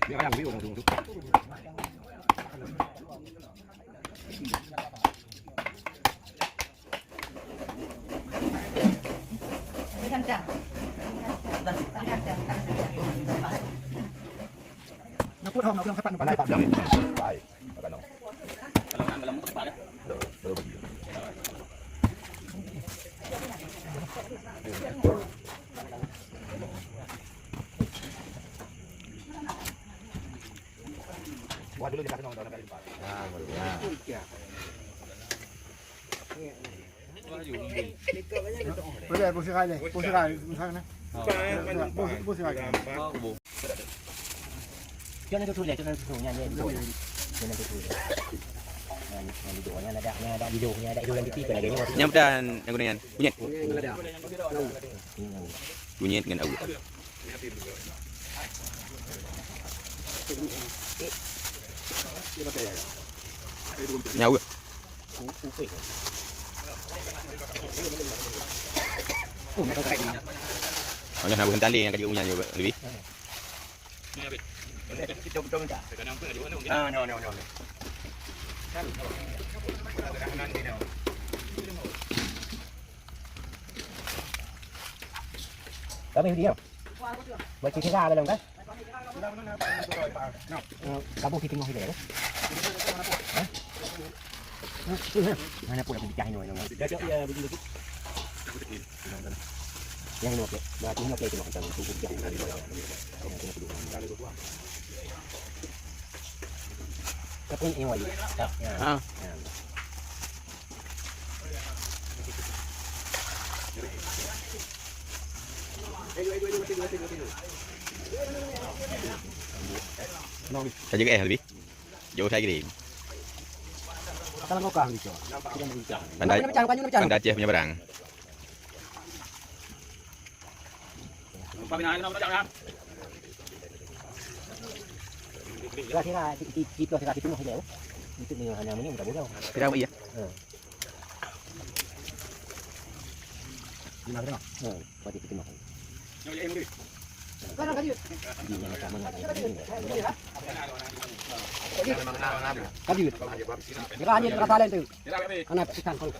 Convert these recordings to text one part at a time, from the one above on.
Dia ayam biu langsung tu. Nak put hong nak bilang cepat Mana tak jam. Baik. Makan dong. Kalau mau cepat ya. Buat dulu dikasih nong dalam kali 4. Nah, boleh posisi kali misalnya posisi kali Jangan tutup dia, jangan tutup nyanyi video. Jangan tutup. Yang videonya ada videonya ada itu lagi tiga lagi ni. Yang dan yang kuningan. Kunyit. Kunyit dengan awu. Nyawa. Oh, jangan bukan tali yang kajik punya juga lebih. Betul minta. Ah, no. Kami video. Buat cerita apa dong kan? Kamu kita mau hidup. Mana pun aku bicara ini. Ya begini. Yang ini okey. Berarti ini okey cuma kita tunggu dia. Tapi ini wali. Ah. Saja ke lebih. Jauh saya kirim. Kalau kau kah gitu. Pandai Aceh punya barang. Kira-kira itu mau hidup. Itu ni hanya ini enggak boleh. Kira apa iya? Di mana? Buat itu mau. Kan kan Di mana kamu nak? Kadi. Kira hanya kata lain tu. Anak ikan kalau.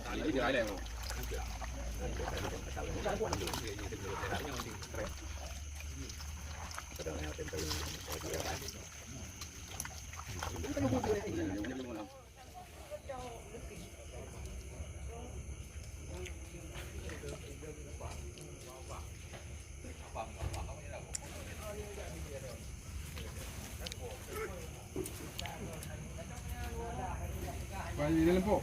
Balik dalam pok.